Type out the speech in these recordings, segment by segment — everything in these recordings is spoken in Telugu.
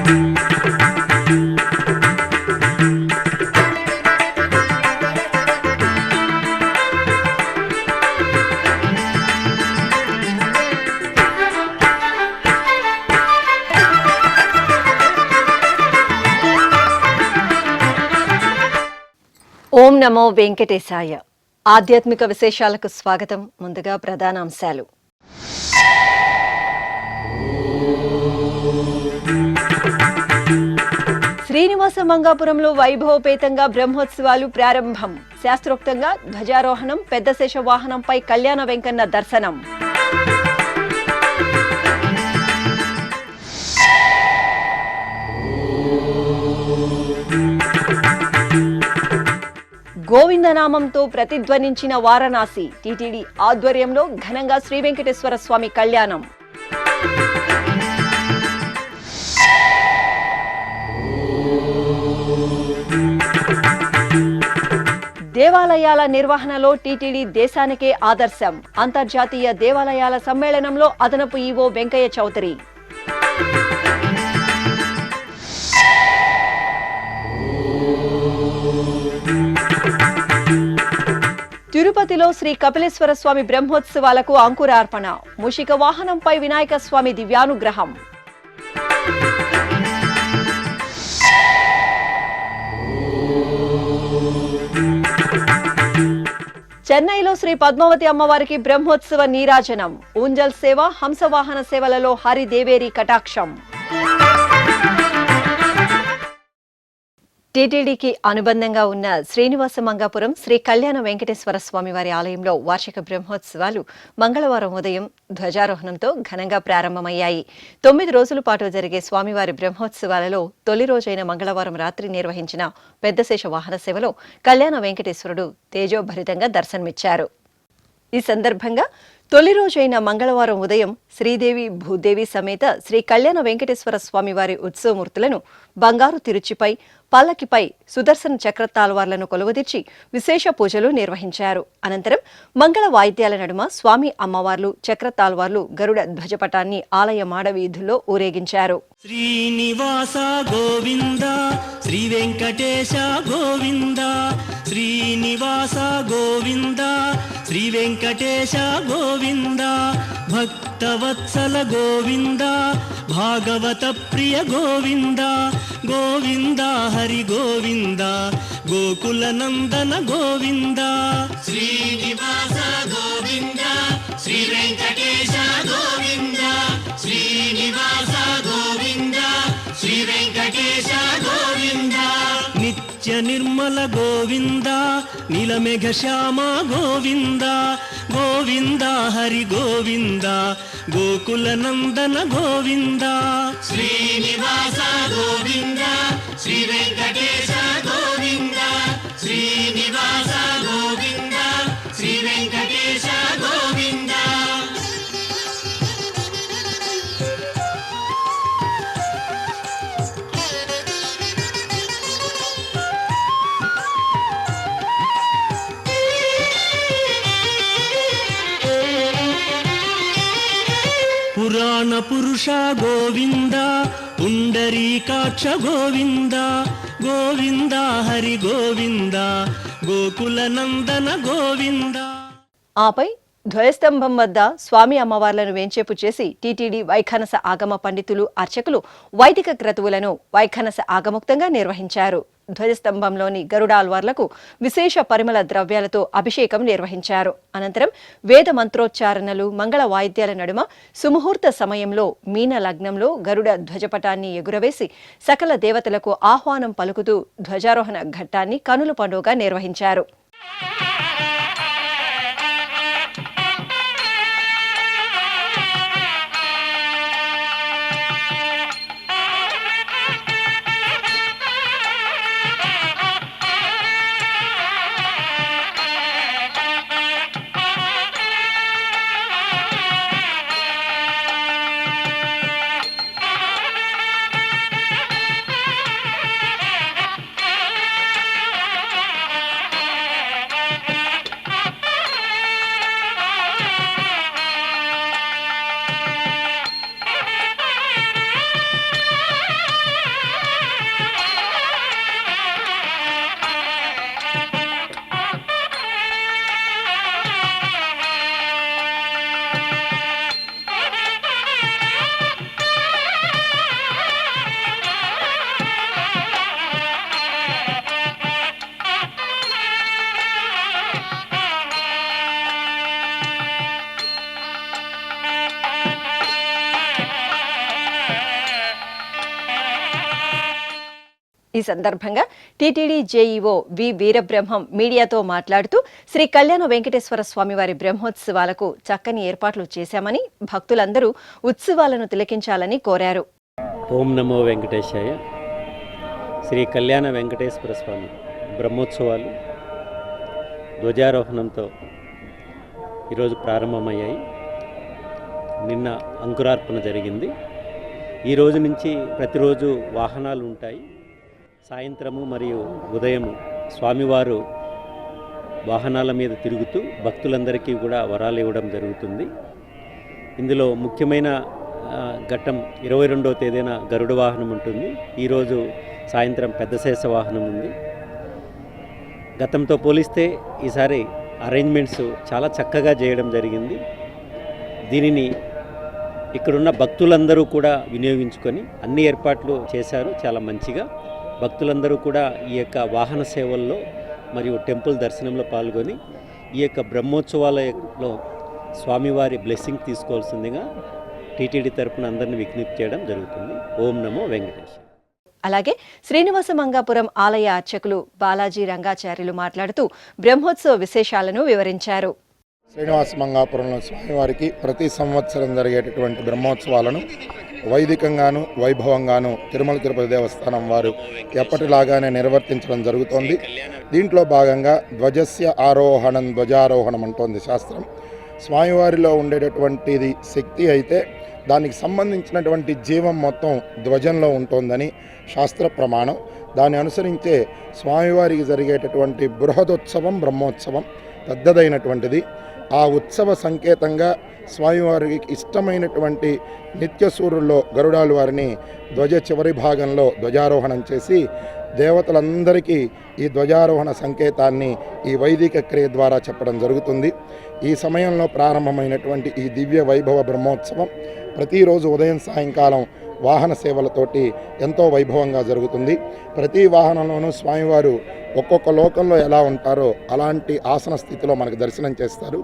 ఓం నమో వెంకటేశాయ. ఆధ్యాత్మిక విశేషాలకు స్వాగతం. ముందుగా ప్రధానాంశాలు. శ్రీనివాస మంగాపురంలో వైభవపేతంగా బ్రహ్మోత్సవాలు ప్రారంభం. శాస్త్రోక్తంగా ధ్వజారోహణం, పెద్ద శేష వాహనంపై కళ్యాణ వెంకన్న దర్శనం. గోవిందనామంతో ప్రతిధ్వనించిన వారణాసి. టీటీడీ ఆధ్వర్యంలో ఘనంగా శ్రీ వెంకటేశ్వర స్వామి కళ్యాణం. దేవాలయాల నిర్వహణలో టీటీడీ దేశానికే ఆదర్శం. అంతర్జాతీయ దేవాలయాల సమ్మేళనంలో అదనపు ఈవో వెంకయ్య చౌదరి. తిరుపతిలో శ్రీ కపిలేశ్వర స్వామి బ్రహ్మోత్సవాలకు అంకురార్పణ. మూషిక వాహనంపై వినాయక స్వామి దివ్యానుగ్రహం. చెన్నైలో శ్రీ పద్మావతి అమ్మవారికి బ్రహ్మోత్సవ నీరాజనం. ఊంజల్ సేవ, హంసవాహన సేవలలో హరిదేవేరి కటాక్షం. టీటీడీకి అనుబంధంగా ఉన్న శ్రీనివాస మంగాపురం శ్రీ కళ్యాణ వెంకటేశ్వర స్వామివారి ఆలయంలో వార్షిక బ్రహ్మోత్సవాలు మంగళవారం ఉదయం ధ్వజారోహణంతో ఘనంగా ప్రారంభమయ్యాయి. 9 రోజుల పాటు జరిగే స్వామివారి బ్రహ్మోత్సవాలలో తొలి రోజైన మంగళవారం రాత్రి నిర్వహించిన పెద్దశేష వాహన సేవలో కళ్యాణ వెంకటేశ్వరుడు తేజోభరితంగా దర్శనమిచ్చారు. ఈ సందర్భంగా తొలి రోజైన మంగళవారం ఉదయం శ్రీదేవి భూదేవి సమేత శ్రీ కళ్యాణ వెంకటేశ్వర స్వామివారి ఉత్సవమూర్తులను బంగారు తిరుచిపై, పల్లకిపై సుదర్శన చక్ర తాల్వార్లను కొలువదీర్చి విశేష పూజలు నిర్వహించారు. అనంతరం మంగళ వాయిద్యాల నడుమ స్వామి అమ్మవార్లు, చక్ర తాల్వార్లు గరుడ ధ్వజపటాన్ని ఆలయ మాడవీధుల్లో ఊరేగించారు. శ్రీనివాస గోవింద, శ్రీ వెంకటేశ గోవింద, శ్రీనివాస గోవింద, శ్రీ వెంకటేశ గోవింద, భక్తవత్సల గోవింద, భాగవత ప్రియ గోవింద, గోవింద హరి గోవింద, గోకుల నందన గోవింద. శ్రీనివాస గోవింద, శ్రీ వెంకటేశ గోవింద, శ్రీనివాస గోవింద, శ్రీ వెంకటేశ గోవింద. నిత్య నిర్మల గోవింద, నీలమేఘ శ్యామ గోవింద, గోవింద హరి గోవింద, గోకుల నందన గోవింద. శ్రీనివాస గోవింద, శ్రీ వెంకటేశ గోవింద, శ్రీనివాస గోవింద, శ్రీ వెంకటేశ గోవింద. పురాణ పురుష గోవింద, పుండరీకాక్ష గోవింద, గోవింద హరి గోవింద, గోకుల నందన గోవింద. ఆపై ధ్వజస్తంభం వద్ద స్వామి అమ్మవార్లను వేంచేపు చేసి టీటీడీ వైఖానస ఆగమ పండితులు, అర్చకులు వైదిక క్రతువులను వైఖానస ఆగముక్తంగా నిర్వహించారు. ధ్వజస్తంభంలోని గరుడాల్వార్లకు విశేష పరిమళ ద్రవ్యాలతో అభిషేకం నిర్వహించారు. అనంతరం వేద మంత్రోచ్చారణలు, మంగళ వాయిద్యాల నడుమ సుముహూర్త సమయంలో మీన లగ్నంలో గరుడ ధ్వజపటాన్ని ఎగురవేసి సకల దేవతలకు ఆహ్వానం పలుకుతూ ధ్వజారోహణ ఘట్టాన్ని కనుల పండుగగా నిర్వహించారు. ఈ సందర్భంగా టీటీడీ జేఈఓ వి వీరబ్రహ్మం మీడియాతో మాట్లాడుతూ శ్రీ కళ్యాణ వెంకటేశ్వర స్వామివారి బ్రహ్మోత్సవాలకు చక్కని ఏర్పాట్లు చేశామని భక్తులందరూ ఉత్సవాలను తిలకించాలని కోరారు. ఓం నమో వెంకటేశాయ. శ్రీ కళ్యాణ వెంకటేశ్వర స్వామి బ్రహ్మోత్సవాలు ధ్వజారోహణంతో ఈరోజు ప్రారంభమయ్యాయి. నిన్న అంకురార్పణ జరిగింది. ఈ రోజు నుంచి ప్రతిరోజు వాహనాలు ఉంటాయి. సాయంత్రము మరియు ఉదయము స్వామివారు వాహనాల మీద తిరుగుతూ భక్తులందరికీ కూడా వరాలు ఇవ్వడం జరుగుతుంది. ఇందులో ముఖ్యమైన ఘట్టం 22వ తేదీన గరుడ వాహనం ఉంటుంది. ఈరోజు సాయంత్రం పెద్ద శేష వాహనం ఉంది. గతంతో పోలిస్తే ఈసారి అరేంజ్మెంట్స్ చాలా చక్కగా చేయడం జరిగింది. దీనిని ఇక్కడున్న భక్తులందరూ కూడా వినియోగించుకొని అన్ని ఏర్పాట్లు చేశారు చాలా మంచిగా. భక్తులందరూ కూడా ఈ యొక్క వాహన సేవల్లో మరియు టెంపుల్ దర్శనంలో పాల్గొని ఈ యొక్క బ్రహ్మోత్సవాలలో స్వామివారి బ్లెస్సింగ్ తీసుకోవాల్సిందిగా టీటీడీ తరపున అందరినీ విజ్ఞప్తి చేయడం జరుగుతుంది. ఓం నమో వెంకటేశ. అలాగే శ్రీనివాస మంగాపురం ఆలయ అర్చకులు బాలాజీ రంగాచార్యులు మాట్లాడుతూ బ్రహ్మోత్సవ విశేషాలను వివరించారు. శ్రీనివాస మంగాపురంలో స్వామివారికి ప్రతి సంవత్సరం జరిగేటటువంటి బ్రహ్మోత్సవాలను వైదికంగాను వైభవంగాను తిరుమల తిరుపతి దేవస్థానం వారు ఎప్పటిలాగానే నిర్వర్తించడం జరుగుతోంది. దీంట్లో భాగంగా ధ్వజస్య ఆరోహణం ధ్వజారోహణం అంటోంది శాస్త్రం. స్వామివారిలో ఉండేటటువంటిది శక్తి అయితే దానికి సంబంధించినటువంటి జీవం మొత్తం ధ్వజంలో ఉంటుందని శాస్త్ర ప్రమాణం. దాన్ని అనుసరించే స్వామివారికి జరిగేటటువంటి బృహదోత్సవం బ్రహ్మోత్సవం పెద్దదైనటువంటిది. ఆ ఉత్సవ సంకేతంగా స్వామివారికి ఇష్టమైనటువంటి నిత్యసూరుల్లో గరుడాలు వారిని ధ్వజ చివరి భాగంలో ధ్వజారోహణం చేసి దేవతలందరికీ ఈ ధ్వజారోహణ సంకేతాన్ని ఈ వైదిక క్రియ ద్వారా చెప్పడం జరుగుతుంది. ఈ సమయంలో ప్రారంభమైనటువంటి ఈ దివ్య వైభవ బ్రహ్మోత్సవం ప్రతిరోజు ఉదయం సాయంకాలం వాహన సేవలతోటి ఎంతో వైభవంగా జరుగుతుంది. ప్రతి వాహనంలోనూ స్వామివారు ఒక్కొక్క లోకంలో ఎలా ఉంటారో అలాంటి ఆసన స్థితిలో మనకు దర్శనం చేస్తారు.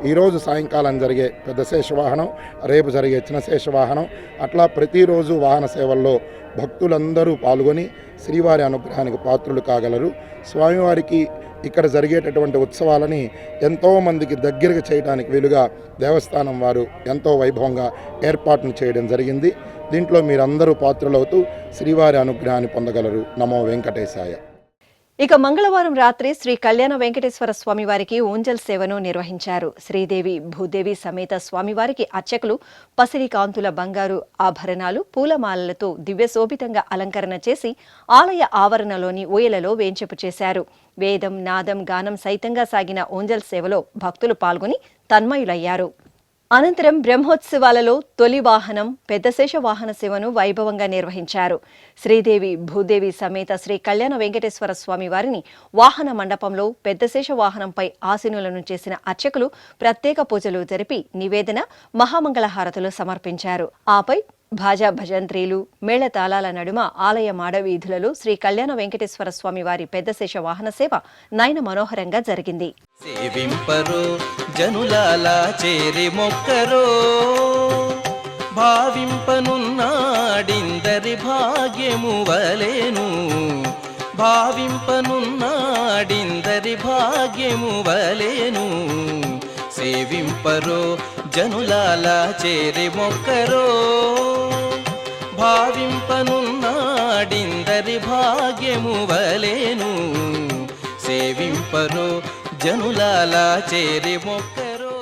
ఈరోజు సాయంకాలం జరిగే పెద్ద శేషవాహనం, రేపు జరిగే చిన్న శేషవాహనం, అట్లా ప్రతిరోజు వాహన సేవల్లో భక్తులందరూ పాల్గొని శ్రీవారి అనుగ్రహానికి పాత్రులు కాగలరు. స్వామివారికి ఇక్కడ జరిగేటటువంటి ఉత్సవాలని ఎంతోమందికి దగ్గరగా చేయడానికి వీలుగా దేవస్థానం వారు ఎంతో వైభవంగా ఏర్పాటును చేయడం జరిగింది. దీంట్లో మీరందరూ పాత్రులవుతూ శ్రీవారి అనుగ్రహాన్ని పొందగలరు. నమో వెంకటేశాయ. ఇక మంగళవారం రాత్రి శ్రీ కళ్యాణ వెంకటేశ్వర స్వామివారికి ఊంజల్ సేవను నిర్వహించారు. శ్రీదేవి భూదేవి సమేత స్వామివారికి అర్చకులు పసిడి కాంతుల బంగారు ఆభరణాలు పూలమాలలతో దివ్యశోభితంగా అలంకరణ చేసి ఆలయ ఆవరణలోని ఊయలలో వేంచెపు చేశారు. వేదం నాదం గానం సైతంగా సాగిన ఊంజల్ సేవలో భక్తులు పాల్గొని తన్మయులయ్యారు. అనంతరం బ్రహ్మోత్సవాలలో తొలి వాహనం పెద్దశేష వాహన సేవను వైభవంగా నిర్వహించారు. శ్రీదేవి భూదేవి సమేత శ్రీ కళ్యాణ వెంకటేశ్వర స్వామి వారిని వాహన మండపంలో పెద్దశేష వాహనంపై ఆసీనులను చేసిన అర్చకులు ప్రత్యేక పూజలు జరిపి నివేదన మహామంగళహారతులు సమర్పించారు. ఆపై భాజా భజంత్రీలు మేళతాళాల నడుమ ఆలయ మాడవీధులలో శ్రీ కళ్యాణ వెంకటేశ్వర స్వామి వారి పెద్దశేష వాహన సేవ నయన మనోహరంగా జరిగింది. సేవింపరో జనులాలా చేరి మొక్కరో భావింపనున్నాడిందరి భాగ్యము వలెను భావింపనున్నాడిందరి భాగ్యము వలెను సేవింపరో జనులాలా చేరి మొక్కరో భావింపనున్నాడిందరి భాగ్యము వలెను సేవింపరో జనులాలా చేరి మొక్కరో.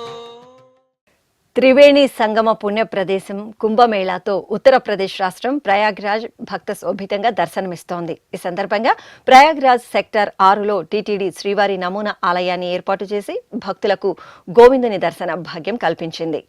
త్రివేణి సంగమ పుణ్య ప్రదేశం కుంభమేళాతో ఉత్తరప్రదేశ్ రాష్ట్రం ప్రయాగ్రాజ్ భక్త శోభితంగా దర్శనమిస్తోంది. ఈ సందర్భంగా ప్రయాగ్రాజ్ సెక్టర్ 6లో టీటీడీ శ్రీవారి నమూనా ఆలయాన్ని ఏర్పాటు చేసి భక్తులకు గోవిందుని దర్శన భాగ్యం కల్పించింది.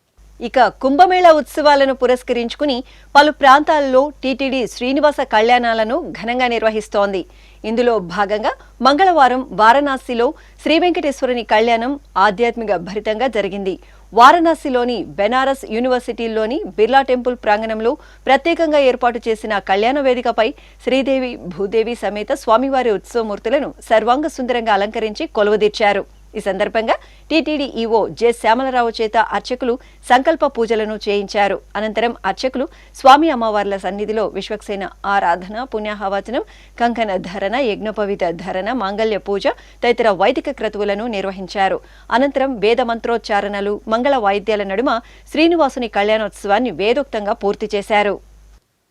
ఇక కుంభమేళా ఉత్సవాలను పురస్కరించుకుని పలు ప్రాంతాల్లో టీటీడీ శ్రీనివాస కళ్యాణాలను ఘనంగా నిర్వహిస్తోంది. ఇందులో భాగంగా మంగళవారం వారణాసిలో శ్రీ వెంకటేశ్వరుని కళ్యాణం ఆధ్యాత్మిక భరితంగా జరిగింది. వారణాసిలోని బెనారస్ యూనివర్సిటీలోని బిర్లా టెంపుల్ ప్రాంగణంలో ప్రత్యేకంగా ఏర్పాటు చేసిన కళ్యాణ వేదికపై శ్రీదేవి భూదేవి సమేత స్వామివారి ఉత్సవమూర్తులను సర్వాంగ సుందరంగా అలంకరించి కొలువుదీర్చారు. ఈ సందర్భంగా టీటీడీ ఈవో జె శ్యామలరావు చేత అర్చకులు సంకల్ప పూజలను చేయించారు. అనంతరం అర్చకులు స్వామి అమ్మవార్ల సన్నిధిలో విశ్వక్సేన ఆరాధన, పుణ్యాహవచనం, కంకణ ధరణ, యజ్ఞోపవీత ధరణ, మాంగళ్య పూజ తదితర వైదిక క్రతువులను నిర్వహించారు. అనంతరం వేద మంత్రోచ్చారణలు, మంగళ వాయిద్యాల నడుమ శ్రీనివాసుని కళ్యాణోత్సవాన్ని వేదోక్తంగా పూర్తి చేశారు.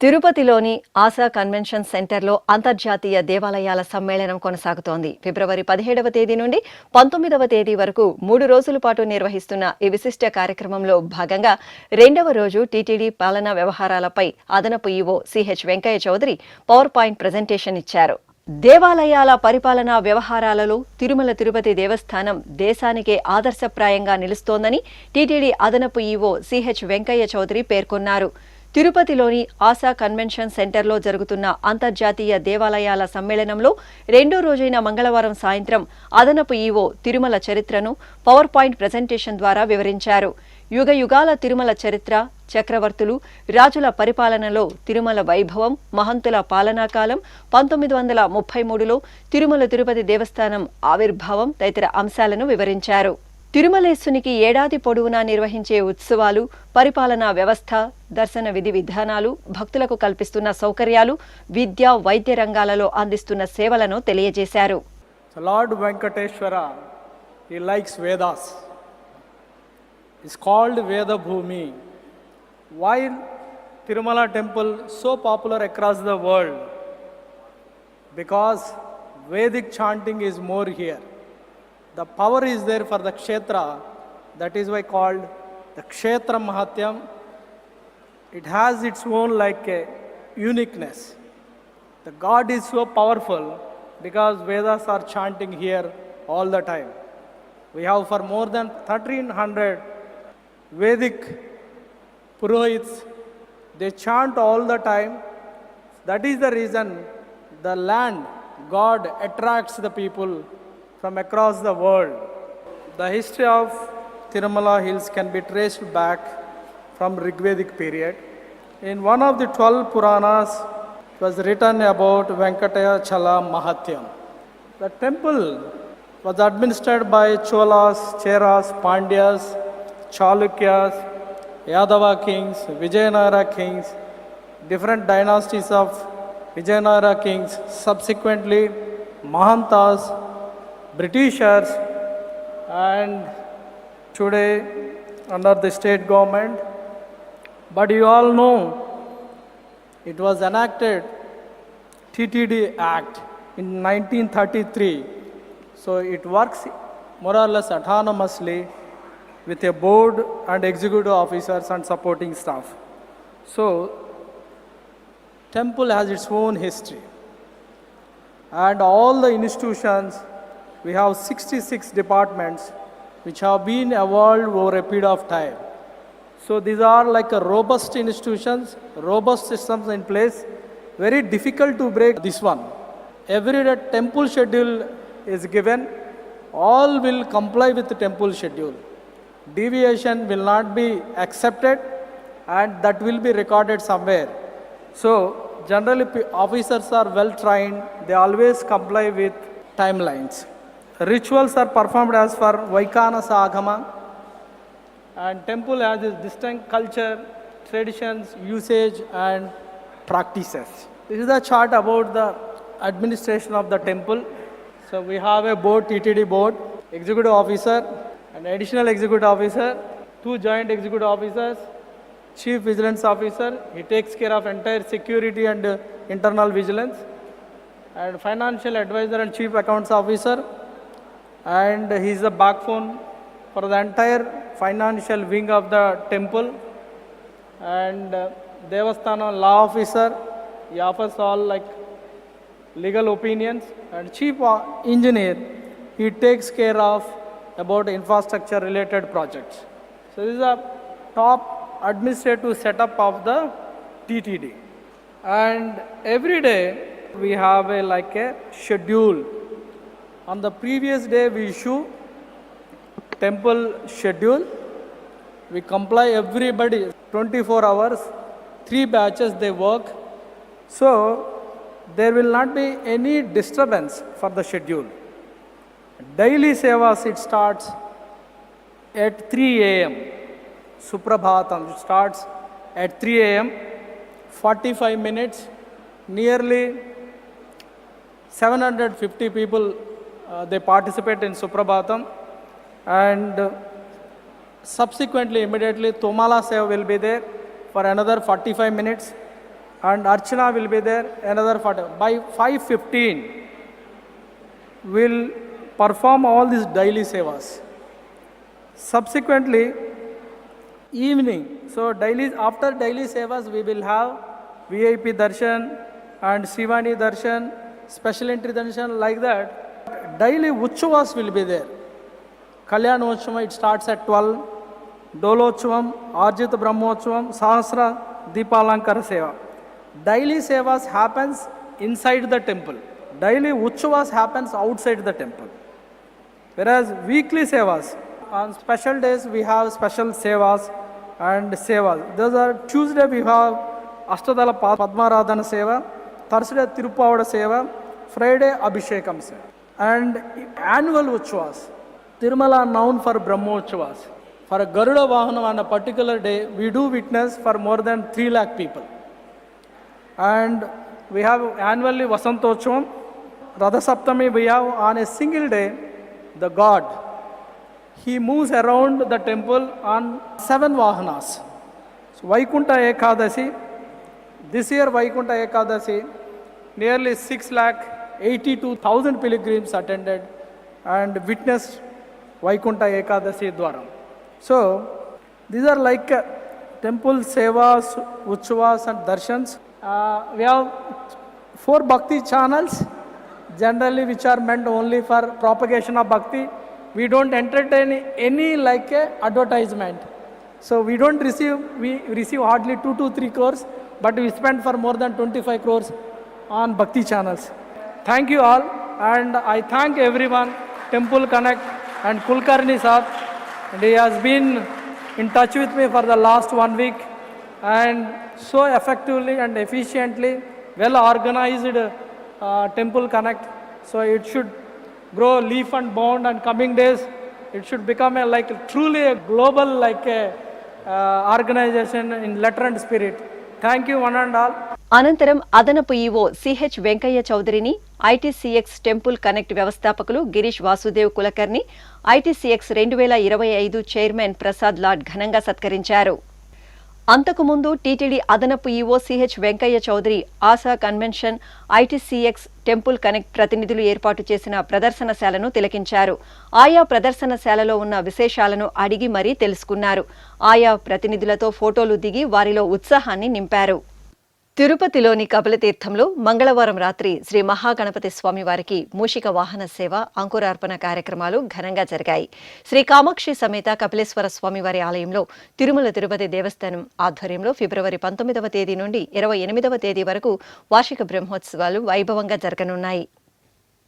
తిరుపతిలోని ఆశా కన్వెన్షన్ సెంటర్లో అంతర్జాతీయ దేవాలయాల సమ్మేళనం కొనసాగుతోంది. ఫిబ్రవరి 17వ తేదీ నుండి 19వ తేదీ వరకు 3 రోజుల పాటు నిర్వహిస్తున్న ఈ విశిష్ట కార్యక్రమంలో భాగంగా 2వ రోజు టీటీడీ పాలనా వ్యవహారాలపై అదనపు EO CH Venkaiah Chowdary power point presentation ఇచ్చారు. దేవాలయాల పరిపాలనా వ్యవహారాలలో తిరుమల తిరుపతి దేవస్థానం దేశానికే ఆదర్శప్రాయంగా నిలుస్తోందని టీటీడీ అదనపు ఈవో సిహెచ్ వెంకయ్య చౌదరి పేర్కొన్నారు. తిరుపతిలోని ఆశా కన్వెన్షన్ సెంటర్లో జరుగుతున్న అంతర్జాతీయ దేవాలయాల సమ్మేళనంలో 2వ రోజైన మంగళవారం సాయంత్రం అదనపు ఈవో తిరుమల చరిత్రను పవర్ పాయింట్ ప్రజెంటేషన్ ద్వారా వివరించారు. యుగ యుగాల తిరుమల చరిత్ర, చక్రవర్తులు, రాజుల పరిపాలనలో తిరుమల వైభవం, మహంతుల పాలనాకాలం, 1933లో తిరుమల తిరుపతి దేవస్థానం ఆవిర్భావం తదితర అంశాలను వివరించారు. తిరుమలేశునికి ఏడాది పొడవునా నిర్వహించే ఉత్సవాలు, పరిపాలనా వ్యవస్థ, దర్శన విధి విధానాలు, భక్తులకు కల్పిస్తున్న సౌకర్యాలు, విద్య, వైద్య రంగాలలో అందిస్తున్న సేవలను తెలియజేశారు. Lord Venkateshwara, he likes Vedas. It's called Veda Bhumi. Why Tirumala temple so popular across the world? Because Vedic chanting is more here. The power is there for the Kshetra, that is why called the Kshetra Mahatyam. It has its own like a uniqueness. The God is so powerful because Vedas are chanting here all the time. We have for more than 1300 Vedic Purohits. They chant all the time. That is the reason the land, God attracts the people from across the world. The history of Tirumala Hills can be traced back from Rigvedic period. In one of the 12 Puranas, it was written about Venkatachala Mahatyam. The temple was administered by Cholas, Cheras, Pandyas, Chalukyas, Yadava kings, Vijayanagara kings, different dynasties of Vijayanagara kings, subsequently Mahantas, Britishers, and today under the state government. But you all know it was enacted TTD Act in 1933. So it works more or less autonomously with a board and executive officers and supporting staff. So temple has its own history. And all the institutions, we have 66 departments which have been evolved over a period of time. So these are like a robust institutions, robust systems in place. Very difficult to break this one. Every day temple schedule is given. All will comply with the temple schedule. Deviation will not be accepted and that will be recorded somewhere. So generally officers are well trained. They always comply with timelines. Rituals are performed as per Vaikanasa Agama, and temple has its distinct culture, traditions, usage and practices. This is a chart about the administration of the temple. So we have a board, TTD board, executive officer, an additional executive officer, 2 joint executive officers, chief vigilance officer, he takes care of entire security and internal vigilance, and financial advisor and chief accounts officer, and he is the backbone for the entire financial wing of the temple, and Devasthana law officer, he offers all like legal opinions, and chief engineer, he takes care of about infrastructure related projects. So this is a top administrative setup of the TTD, and every day we have a like a schedule. On the previous day we issue temple schedule. We comply everybody 24 hours, 3 batches they work. So there will not be any disturbance for the schedule. Daily sevas, it starts at 3 a.m. Suprabhatam, it starts at 3 a.m. 45 minutes, nearly 750 people they participate in Suprabhatam, and subsequently immediately Tomala Seva will be there for another 45 minutes, and Archana will be there another 40. By 5:15 we'll perform all these daily sevas. Subsequently evening, so daily, after daily sevas we will have VIP darshan and Shivani darshan, special entry darshan, like that. Daily Uchavas will be there. Kalyanochava, it starts at 12. Dolochvam, Arjita Brahmochvam, Sahasra, Deepalankara Seva. Daily Sevas happens inside the temple. Daily Uchavas happens outside the temple. Whereas weekly Sevas, on special days we have special Sevas and Sevas. Those are Tuesday we have Ashtadala Padmaradhana Seva, Thursday Tirupavada Seva, Friday Abhishekam Seva. And annual Uchavas, Tirumala known for Brahmochavas. For a Garuda Vahanam on a particular day, we do witness for more than 3 lakh people. And we have annually Vasantochavam. Radha Saptami we have on a single day, the god. He moves around the temple on 7 Vahanas. So Vaikunta Ekadasi, this year Vaikunta Ekadasi, nearly 6,82,000 pilgrims attended and witnessed Vaikunta Ekadasi Dwaram. So these are like temple sevas, uchavas and darshans. We have 4 bhakti channels, generally which are meant only for propagation of bhakti. We don't entertain any like advertisement. So we receive hardly 2 to 3 crores, but we spend for more than 25 crores on bhakti channels. Thank you all, and I thank everyone, Temple Connect and Kulkarni Sahab, and he has been in touch with me for the last 1 week, and so effectively and efficiently, well organized Temple Connect. So it should grow leaf and bound, and coming days it should become truly a global organization in letter and spirit. Thank you one and all. అనంతరం అదనపు ఈవో సిహెచ్ వెంకయ్య చౌదరిని, ఐటీసీఎక్స్ టెంపుల్ కనెక్ట్ వ్యవస్థాపకులు గిరీష్ వాసుదేవ్ కులకర్ని, ఐటీసీఎక్స్ 2025 చైర్మన్ ప్రసాద్ లాడ్ ఘనంగా సత్కరించారు. అంతకుముందు టీటీడీ అదనపు EO CH Venkaiah Chowdary Asha convention, ITCX temple connect ప్రతినిధులు ఏర్పాటు చేసిన ప్రదర్శనశాలను తిలకించారు. ఆయా ప్రదర్శనశాలలో ఉన్న విశేషాలను అడిగి మరీ తెలుసుకున్నారు. ఆయా ప్రతినిధులతో ఫోటోలు దిగి వారిలో ఉత్సాహాన్ని నింపారు. తిరుపతిలోని కపిలతీర్థంలో మంగళవారం రాత్రి శ్రీ మహాగణపతి స్వామి వారికి మూషిక వాహన సేవ, అంకురార్పణ కార్యక్రమాలు ఘనంగా జరిగాయి. శ్రీ కామాక్షి సమేత కపిలేశ్వర స్వామివారి ఆలయంలో తిరుమల తిరుపతి దేవస్థానం ఆధ్వర్యంలో ఫిబ్రవరి 19వ తేదీ నుండి 28వ తేదీ వరకు వార్షిక బ్రహ్మోత్సవాలు వైభవంగా జరగనున్నాయి.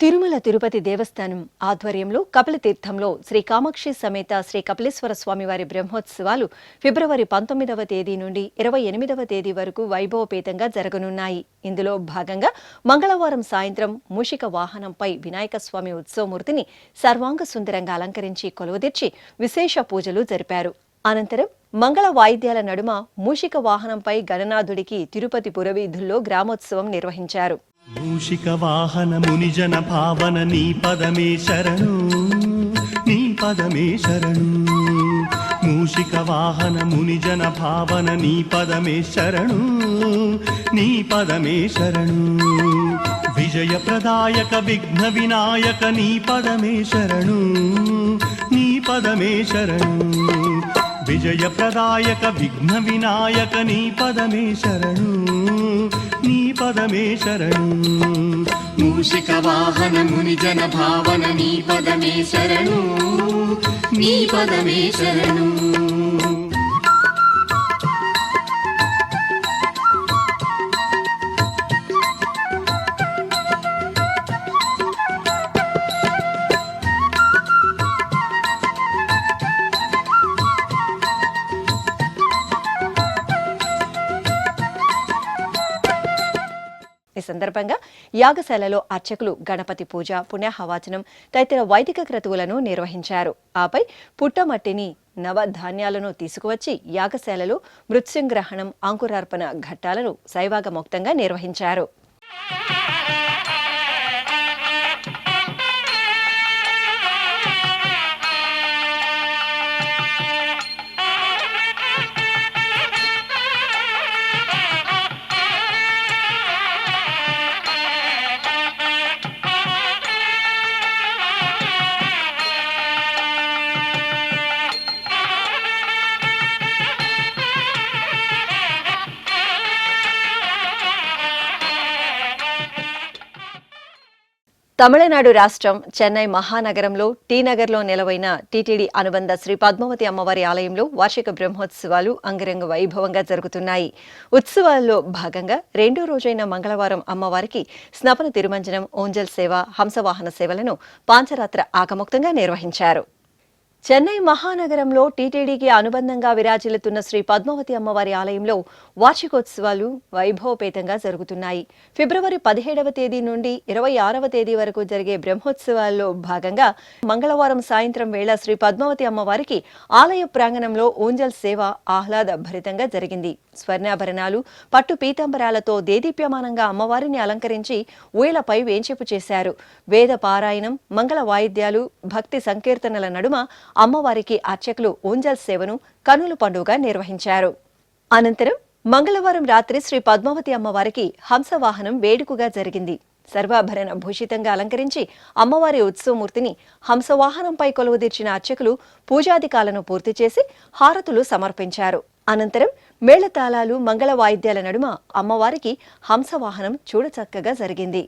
తిరుమల తిరుపతి దేవస్థానం ఆధ్వర్యంలో కపిలతీర్థంలో శ్రీ కామాక్షి సమేత శ్రీ కపిలేశ్వర స్వామివారి బ్రహ్మోత్సవాలు ఫిబ్రవరి 19వ తేదీ నుండి 28వ తేదీ వరకు వైభవపేతంగా జరగనున్నాయి. ఇందులో భాగంగా మంగళవారం సాయంత్రం మూషిక వాహనంపై వినాయక స్వామి ఉత్సవమూర్తిని సర్వాంగ సుందరంగా అలంకరించి కొలువుదీర్చి విశేష పూజలు జరిపారు. అనంతరం మంగళ వాయిద్యాల నడుమ మూషిక వాహనంపై గణనాథుడికి తిరుపతి పురవీధుల్లో గ్రామోత్సవం నిర్వహించారు. మూషిక వాహన మునిజన భావన నీ పదమే శరణు, నీ పదమే శరణు. మూషిక వాహన మునిజన భావన నీ పదమే శరణు, నీ పదమే శరణు. విజయ ప్రదాయక విఘ్న వినాయక నీ పదమే శరణు, నీ పదమే శరణు. విజయ ప్రదాయక విఘ్న వినాయక నీ పదమే శరణు, నీ పదమే శరణు. మూషిక వాహన మునిజన భావన నీ పదమే శరణు, నీ పదమే శరణు. ఈ సందర్భంగా యాగశాలలో అర్చకులు గణపతి పూజ, పుణ్యాహవాచనం తదితర వైదిక క్రతువులను నిర్వహించారు. ఆపై పుట్టమట్టిని, నవధాన్యాలను తీసుకువచ్చి యాగశాలలో మృత్యుంగ్రహణం, అంకురార్పణ ఘట్టాలను శైవాగమోక్తంగా నిర్వహించారు. తమిళనాడు రాష్ట్రం చెన్నై మహానగరంలో టీ నగర్లో నెలవైన టీటీడీ అనుబంధ శ్రీ పద్మావతి అమ్మవారి ఆలయంలో వార్షిక బ్రహ్మోత్సవాలు అంగరంగ వైభవంగా జరుగుతున్నాయి. ఉత్సవాల్లో భాగంగా రెండో రోజైన మంగళవారం అమ్మవారికి స్నపన తిరుమంజనం, ఓంజల్ సేవ, హంసవాహన సేవలను పాంచరాత్ర ఆగమోక్తంగా నిర్వహించారు. చెన్నై మహానగరంలో టీటీడీకి అనుబంధంగా విరాజిల్లుతున్న శ్రీ పద్మావతి అమ్మవారి ఆలయంలో వార్షికోత్సవాలు వైభవపేతంగా జరుగుతున్నాయి. ఫిబ్రవరి 17వ తేదీ నుండి 26వ తేదీ వరకు జరిగే బ్రహ్మోత్సవాల్లో భాగంగా మంగళవారం సాయంత్రం వేళ శ్రీ పద్మావతి అమ్మవారికి ఆలయ ప్రాంగణంలో ఊంజల్ సేవ ఆహ్లాద భరితంగా జరిగింది. స్వర్ణాభరణాలు, పట్టు పీతాంబరాలతో దేదీప్యమానంగా అమ్మవారిని అలంకరించి ఊయలపై వేంచేపు చేశారు. వేద పారాయణం, మంగళ వాయిద్యాలు, భక్తి సంకీర్తనల నడుమ అమ్మవారికి అర్చకులు ఊంజల్ సేవను కనుల పండుగగా నిర్వహించారు. అనంతరం మంగళవారం రాత్రి శ్రీ పద్మావతి అమ్మవారికి హంసవాహనం వేడుకగా జరిగింది. సర్వాభరణ భూషితంగా అలంకరించి అమ్మవారి ఉత్సవమూర్తిని హంసవాహనంపై కొలువుదీర్చిన అర్చకులు పూజాధికాలను పూర్తి చేసి హారతులు సమర్పించారు. అనంతరం మేళతాళాలు, మంగళ వాయిద్యాల నడుమ అమ్మవారికి హంసవాహనం చూడచక్కగా జరిగింది.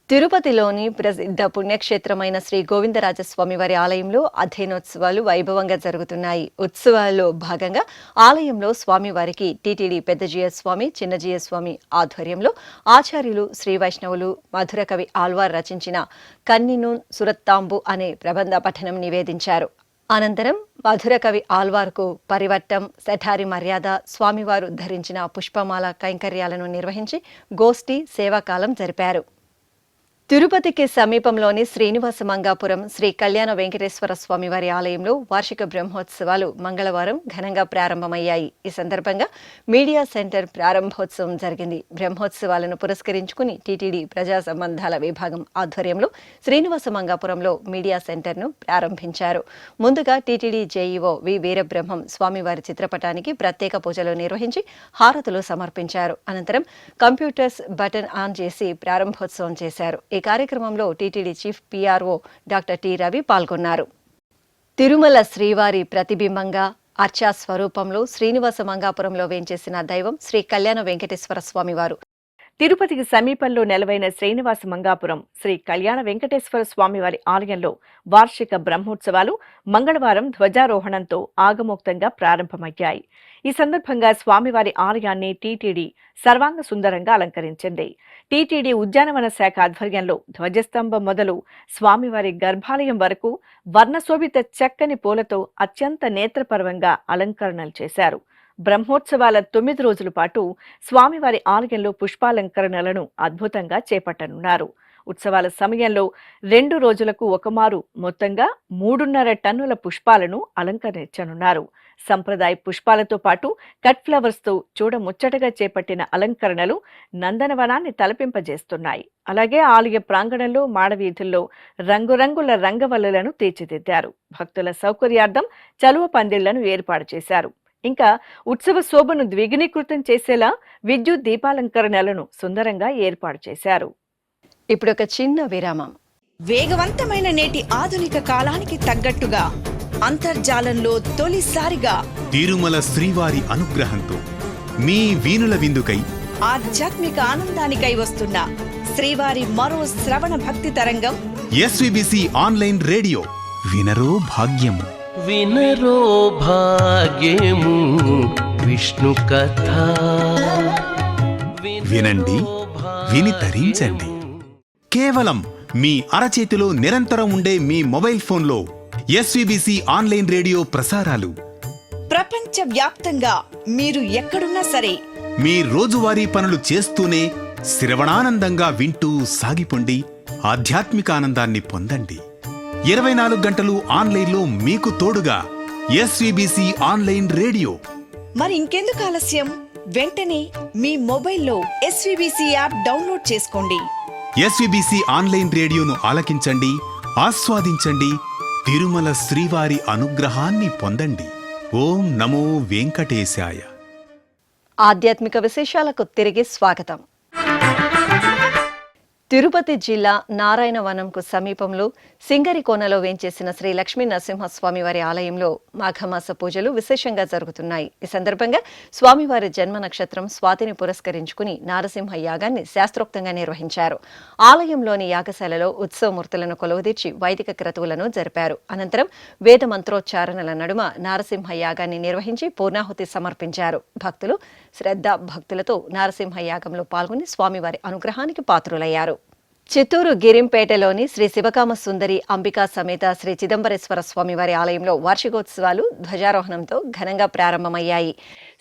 తిరుపతిలోని ప్రసిద్ధ పుణ్యక్షేత్రమైన శ్రీ గోవిందరాజస్వామి వారి ఆలయంలో అధ్యయనోత్సవాలు వైభవంగా జరుగుతున్నాయి. ఉత్సవాల్లో భాగంగా ఆలయంలో స్వామివారికి టీటీడీ పెద్దజీయ స్వామి, చిన్నజీయ స్వామి ఆధ్వర్యంలో ఆచార్యులు, శ్రీ వైష్ణవులు మధుర కవి ఆళ్వార్ రచించిన కన్నినూన్ సురత్తాంబు అనే ప్రబంధ పఠనం నివేదించారు. అనంతరం మధుర కవి ఆళ్వార్కు పరివట్టం, శఠారి మర్యాద, స్వామివారు ధరించిన పుష్పమాల కైంకర్యాలను నిర్వహించి గోష్ఠి సేవాకాలం జరిపారు. తిరుపతికి సమీపంలోని శ్రీనివాస మంగాపురం శ్రీ కళ్యాణ వెంకటేశ్వర స్వామి వారి ఆలయంలో వార్షిక బ్రహ్మోత్సవాలు మంగళవారం ఘనంగా ప్రారంభమయ్యాయి. ఈ సందర్భంగా మీడియా సెంటర్ ప్రారంభోత్సవం జరిగింది. బ్రహ్మోత్సవాలను పురస్కరించుకుని టీటీడీ ప్రజా సంబంధాల విభాగం ఆధ్వర్యంలో శ్రీనివాస మంగాపురంలో మీడియా సెంటర్ను ప్రారంభించారు. ముందుగా టీటీడీ జేఈఓ వి వీరబ్రహ్మం స్వామివారి చిత్రపటానికి ప్రత్యేక పూజలు నిర్వహించి హారతులు సమర్పించారు. అనంతరం కంప్యూటర్స్ బటన్ ఆన్ చేసి ప్రారంభోత్సవం చేశారు. ఈ కార్యక్రమంలో TTD chief PRO doctor T Ravi పాల్గొన్నారు. తిరుమల శ్రీవారి ప్రతిబింబంగా అర్చా స్వరూపంలో శ్రీనివాస మంగాపురంలో వేంచేసిన దైవం శ్రీ కళ్యాణ వెంకటేశ్వర స్వామివారు. తిరుపతికి సమీపంలో నెలవైన శ్రీనివాస మంగాపురం శ్రీ కళ్యాణ వెంకటేశ్వర స్వామివారి ఆలయంలో వార్షిక బ్రహ్మోత్సవాలు మంగళవారం ధ్వజారోహణంతో ఆగమోక్తంగా ప్రారంభమయ్యాయి. ఈ సందర్భంగా స్వామివారి ఆలయాన్ని టీటీడీ సర్వాంగ సుందరంగా అలంకరించింది. టీటీడీ ఉద్యానవన శాఖ ఆధ్వర్యంలో ధ్వజస్తంభం మొదలు స్వామివారి గర్భాలయం వరకు వర్ణశోభిత చక్కని పూలతో అత్యంత నేత్రపర్వంగా అలంకరణలు చేశారు. బ్రహ్మోత్సవాల 9 రోజుల పాటు స్వామివారి ఆలయంలో పుష్పాలంకరణలను అద్భుతంగా చేపట్టనున్నారు. ఉత్సవాల సమయంలో 2 రోజులకు ఒకమారు మొత్తంగా 3.5 టన్నుల పుష్పాలను అలంకరించనున్నారు. సంప్రదాయ పుష్పాలతో పాటు కట్ ఫ్లవర్స్ తో చూడముచ్చటగా చేపట్టిన అలంకరణలు నందనవనాన్ని తలపింపజేస్తున్నాయి. అలాగే ఆలయ ప్రాంగణంలో, మాడవీధుల్లో రంగురంగుల రంగవల్లులను తీర్చిదిద్దారు. భక్తుల సౌకర్యార్థం చలువ పందిళ్లను ఏర్పాటు చేశారు. ఇంకా ఉత్సవ శోభను ద్విగుణీకృతం చేసేలా విద్యుత్ దీపాలంకరణలను సుందరంగా ఏర్పాటు చేశారు. ఇప్పుడు ఒక చిన్న విరామం. వేగవంతమైన నేటి ఆధునిక కాలానికి తగ్గట్టుగా అంతర్జాలంలో తొలిసారిగా తిరుమల శ్రీవారి అనుగ్రహంతో మీ వీణుల విందుకై ఆధ్యాత్మిక ఆనందానికై వస్తున్న శ్రీవారి మరో శ్రవణ భక్తి తరంగం ఎస్విబిసి ఆన్లైన్ రేడియో వినరో భాగ్యము. వినరో భాగ్యము విష్ణు కథ. వినండి, విని తరించండి. కేవలం మీ అరచేతిలో నిరంతరం ఉండే మీ మొబైల్ ఫోన్లో ఎస్విబిసి ఆన్లైన్ రేడియో ప్రసారాలు ప్రపంచ వ్యాప్తంగా మీరు ఎక్కడున్నా సరే మీ రోజువారీ పనులు చేస్తూనే శ్రవణానందంగా వింటూ సాగిపోండి, ఆధ్యాత్మిక ఆనందాన్ని పొందండి. 24 గంటలు ఆన్లైన్లో మీకు తోడుగా ఎస్వీబీసీ ఆన్లైన్ రేడియో. మరి ఇంకెందుకు ఆలస్యం? వెంటనే మీ మొబైల్లో ఎస్వీబీసీ యాప్ డౌన్లోడ్ చేసుకోండి. ఎస్వీబీసీ ఆన్లైన్ రేడియోను ఆలకించండి, ఆస్వాదించండి, తిరుమల శ్రీవారి అనుగ్రహాన్ని పొందండి. ఓం నమో వెంకటేశాయ. ఆధ్యాత్మిక విశేషాలకు తిరిగి స్వాగతం. తిరుపతి జిల్లా నారాయణవనంకు సమీపంలో సింగరికోనలో వేంచేసిన శ్రీ లక్ష్మీ నరసింహస్వామి వారి ఆలయంలో మాఘమాస పూజలు విశేషంగా జరుగుతున్నాయి. ఈ సందర్భంగా స్వామివారి జన్మ నక్షత్రం స్వాతిని పురస్కరించుకుని నారసింహ యాగాన్ని శాస్త్రోక్తంగా నిర్వహించారు. ఆలయంలోని యాగశాలలో ఉత్సవమూర్తులను కొలువుదీర్చి వైదిక క్రతువులను జరిపారు. అనంతరం వేద మంత్రోచ్చారణల నడుమ నారసింహ యాగాన్ని నిర్వహించి పూర్ణాహుతి సమర్పించారు. భక్తులు శ్రద్ధ భక్తులతో నారసింహ యాగంలో పాల్గొని స్వామివారి అనుగ్రహానికి పాత్రులయ్యారు. చిత్తూరు గిరింపేటలోని శ్రీ శివకామ సుందరి అంబికా సమేత శ్రీ చిదంబరేశ్వర స్వామివారి ఆలయంలో వార్షికోత్సవాలు ధ్వజారోహణంతో ఘనంగా ప్రారంభమయ్యాయి.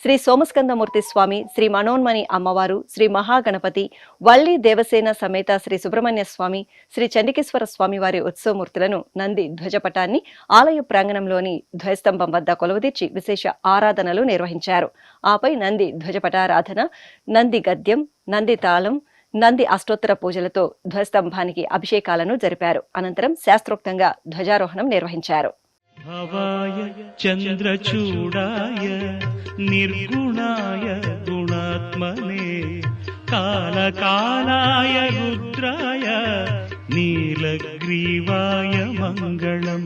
శ్రీ సోమస్కందమూర్తి స్వామి, శ్రీ మనోన్మణి అమ్మవారు, శ్రీ మహాగణపతి, వల్లి దేవసేన సమేత శ్రీ సుబ్రహ్మణ్య స్వామి, శ్రీ చండికేశ్వర స్వామివారి ఉత్సవమూర్తులను నంది ధ్వజపటాన్ని ఆలయ ప్రాంగణంలోని ధ్వజస్తంభం వద్ద కొలువుదీర్చి విశేష ఆరాధనలు నిర్వహించారు. ఆపై నంది ధ్వజపటారాధన, నంది గద్యం, నంది తాళం, నంది అష్టోత్తర పూజలతో ధ్వజస్తంభానికి అభిషేకాలను జరిపారు. అనంతరం శాస్త్రోక్తంగా ధ్వజారోహణం నిర్వహించారు. భవాయ చంద్రచూడాయ నిర్గుణాయ గుణాత్మనే కాలకాలాయ రుద్రాయ నీలగ్రీవాయ మంగళం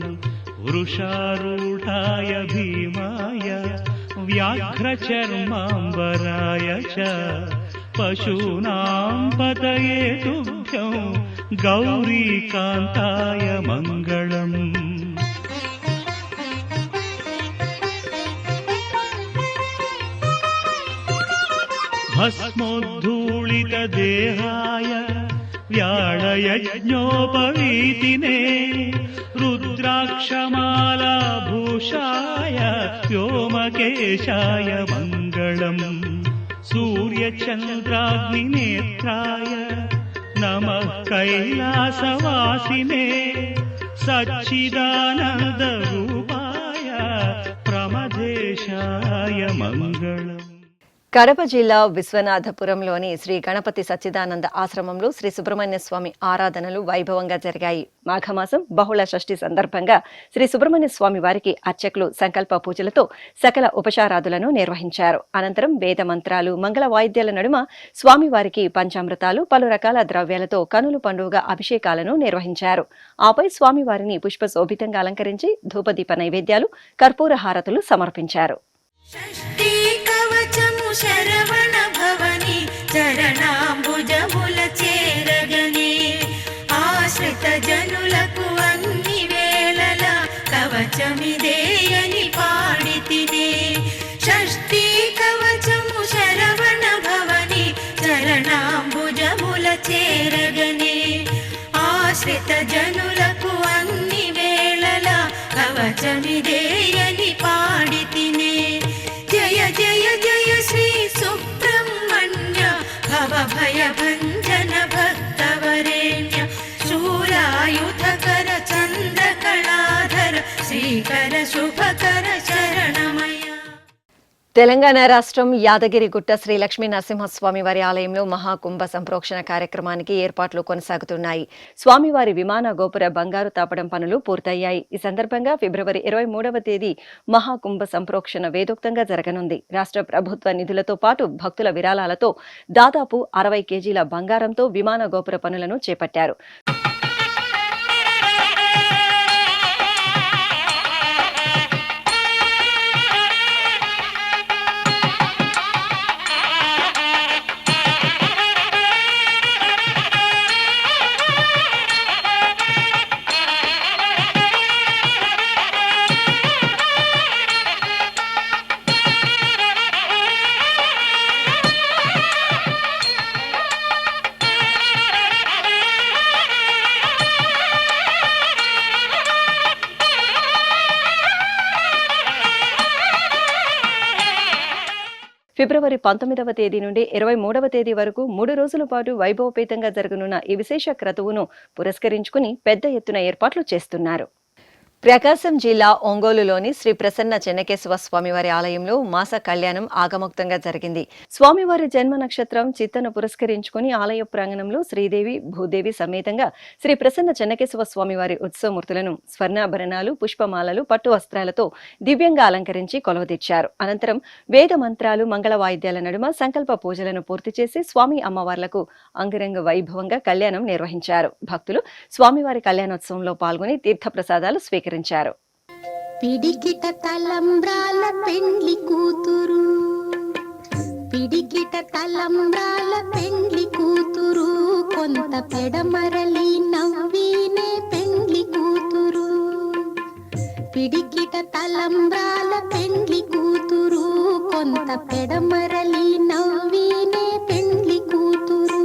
వృషారూఢాయ భీమాయ వ్యాఘ్రచర్మాంబరాయ చ పశూనాం పతయే తుభ్యం గౌరీకాంతాయ మంగళం. భస్మోద్ధూళిత దేహాయ వ్యాళయజ్ఞోపవీతినే రుద్రాక్షమాలాభూషాయ వ్యోమకేశాయ మంగళం. సూర్యచంద్రాగ్నినేత్రాయ నమః కైలాసవాసినే సచ్చిదానందరూపాయ ప్రమదేశాయ మంగళం. కడప జిల్లా విశ్వనాథపురంలోని శ్రీ గణపతి సచ్చిదానంద ఆశ్రమంలో శ్రీ సుబ్రహ్మణ్య స్వామి ఆరాధనలు వైభవంగా జరిగాయి. మాఘమాసం బహుళ షష్ఠి సందర్భంగా శ్రీ సుబ్రహ్మణ్య స్వామి వారికి అర్చకులు సంకల్ప పూజలతో సకల ఉపచారాదులను నిర్వహించారు. అనంతరం వేద మంత్రాలు, మంగళ వాయిద్యాల నడుమ స్వామివారికి పంచామృతాలు, పలు రకాల ద్రవ్యాలతో కనుల పండుగ అభిషేకాలను నిర్వహించారు. ఆపై స్వామివారిని పుష్పశోభితంగా అలంకరించి ధూపదీప నైవేద్యాలు, కర్పూర హారతులు సమర్పించారు. శరవణ భవని చరణాంబుజముల చేరగనే ఆశ్రిత జనులకు అన్ని వేళల కవచమిదేయని పాడితినే. షష్ఠీ కవచము శరవణ భవని చరణాంబుజముల చేరగనే ఆశ్రిత జనులకు అన్ని వేళల కవచమిదేయని పాడితినే. జయ జయ జయ శ్రీ సుబ్రహ్మణ్య భవ భయ భంజన భక్తవరేణ్య శూలాయుధకర చంద్రకళాధర శ్రీకర శుభకర శరణమయ. తెలంగాణ రాష్ట్రం యాదగిరిగుట్ట శ్రీ లక్ష్మీ నరసింహస్వామి వారి ఆలయంలో మహాకుంభ సంప్రోక్షణ కార్యక్రమానికి ఏర్పాట్లు కొనసాగుతున్నాయి. స్వామివారి విమాన గోపుర బంగారు తాపడం పనులు పూర్తయ్యాయి. ఈ సందర్భంగా ఫిబ్రవరి 23వ తేదీ మహాకుంభ సంప్రోక్షణ వేదోక్తంగా జరగనుంది. రాష్ట్ర ప్రభుత్వ నిధులతో పాటు భక్తుల విరాళాలతో దాదాపు 60 కేజీల బంగారంతో విమాన గోపుర పనులను చేపట్టారు. ఫిబ్రవరి 19వ తేదీ నుండి 23వ తేదీ వరకు 3 రోజుల పాటు వైభవపేతంగా జరగనున్న ఈ విశేష క్రతువును పురస్కరించుకుని పెద్ద ఎత్తున ఏర్పాట్లు చేస్తున్నారు. ప్రకాశం జిల్లా ఒంగోలులోని శ్రీ ప్రసన్న చెన్నకేశవ స్వామివారి ఆలయంలో మాస కళ్యాణం ఆగమోక్తంగా జరిగింది. స్వామివారి జన్మ నక్షత్రం చిత్తను పురస్కరించుకుని ఆలయ ప్రాంగణంలో శ్రీదేవి భూదేవి సమేతంగా శ్రీ ప్రసన్న చెన్నకేశవ స్వామివారి ఉత్సవమూర్తులను స్వర్ణాభరణాలు, పుష్పమాలలు, పట్టు వస్త్రాలతో దివ్యంగా అలంకరించి కొలువుదీర్చారు. అనంతరం వేద మంత్రాలు, మంగళ వాయిద్యాల నడుమ సంకల్ప పూజలను పూర్తి చేసి స్వామి అమ్మవార్లకు అంగరంగ వైభవంగా కళ్యాణం నిర్వహించారు. భక్తులు స్వామివారి కళ్యాణోత్సవంలో పాల్గొని తీర్థప్రసాదాలు స్వీకరించారు. పిడికిట తలంబ్రాల పెండ్లి కూతురు, పిడికిట తలంబ్రాల పెండ్లి కూతురు, కొంత పెడమరలి నవ్వినే పెండ్లి కూతురు. పిడికిట తలంబ్రాల పెండ్లి కూతురు, కొంత పెడమరలి నవ్వినే పెండ్లి కూతురు.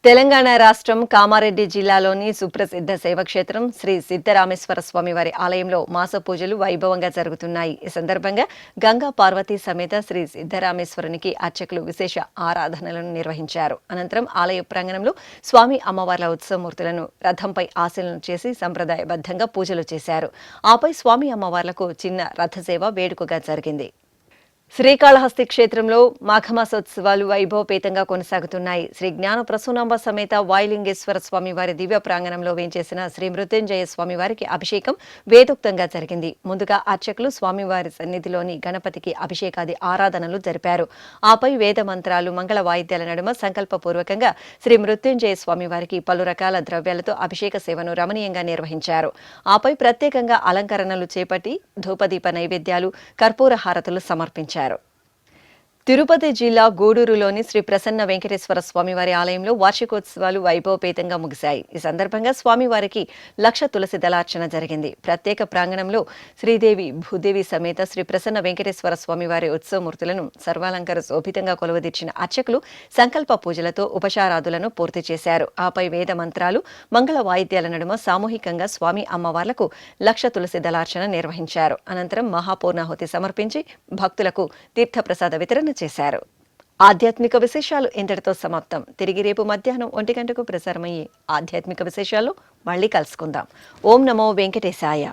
తెలంగాణ రాష్ట్రం కామారెడ్డి జిల్లాలోని సుప్రసిద్ధ శైవక్షేత్రం శ్రీ సిద్ధరామేశ్వర స్వామివారి ఆలయంలో మాస పూజలు వైభవంగా జరుగుతున్నాయి. ఈ సందర్భంగా గంగా పార్వతీ సమేత శ్రీ సిద్ధరామేశ్వరునికి అర్చకులు విశేష ఆరాధనలను నిర్వహించారు. అనంతరం ఆలయ ప్రాంగణంలో స్వామి అమ్మవార్ల ఉత్సవమూర్తులను రథంపై ఆశీలన చేసి సంప్రదాయబద్ధంగా పూజలు చేశారు. ఆపై స్వామి అమ్మవార్లకు చిన్న రథసేవ వేడుకగా జరిగింది. శ్రీకాళహస్తి క్షేత్రంలో మాఘమాసోత్సవాలు వైభవపేతంగా కొనసాగుతున్నాయి. శ్రీ జ్ఞాన ప్రసూనాంబ సమేత వాయులింగేశ్వర స్వామివారి దివ్య ప్రాంగణంలో వేంచేసిన శ్రీ మృత్యుంజయ స్వామివారికి అభిషేకం వేదోక్తంగా జరిగింది. ముందుగా అర్చకులు స్వామివారి సన్నిధిలోని గణపతికి అభిషేకాది ఆరాధనలు జరిపారు. ఆపై వేద మంత్రాలు, మంగళ వాయిద్యాల నడుమ సంకల్పపూర్వకంగా శ్రీ మృత్యుంజయ స్వామివారికి పలు రకాల ద్రవ్యాలతో అభిషేక సేవను రమణీయంగా నిర్వహించారు. ఆపై ప్రత్యేకంగా అలంకరణలు చేపట్టి ధూపదీప నైవేద్యాలు, కర్పూర హారతులు సమర్పించారు. తిరుపతి జిల్లా గూడూరులోని శ్రీ ప్రసన్న వెంకటేశ్వర స్వామివారి ఆలయంలో వార్షికోత్సవాలు వైభవపేతంగా ముగిశాయి. ఈ సందర్భంగా స్వామివారికి 1,00,000 తులసి దళార్చన జరిగింది. ప్రత్యేక ప్రాంగణంలో శ్రీదేవి భూదేవి సమేత శ్రీ ప్రసన్న వెంకటేశ్వర స్వామివారి ఉత్సవమూర్తులను సర్వాలంకార శోభితంగా కొలువుదీర్చిన అర్చకులు సంకల్ప పూజలతో ఉపచారాదులను పూర్తి చేశారు. ఆపై వేద మంత్రాలు, మంగళ వాయిద్యాల నడుమ సామూహికంగా స్వామి అమ్మవార్లకు 1,00,000 తులసి దళార్చన నిర్వహించారు. అనంతరం మహాపూర్ణాహుతి సమర్పించి భక్తులకు తీర్థప్రసాద వితరణ చేశారు. ఆధ్యాత్మిక విశేషాలు ఇంతటితో సమాప్తం. తిరిగి రేపు మధ్యాహ్నం 1 గంటకు ప్రసారమయ్యే ఆధ్యాత్మిక విశేషాల్లో మళ్ళీ కలుసుకుందాం. ఓం నమో వెంకటేశాయ.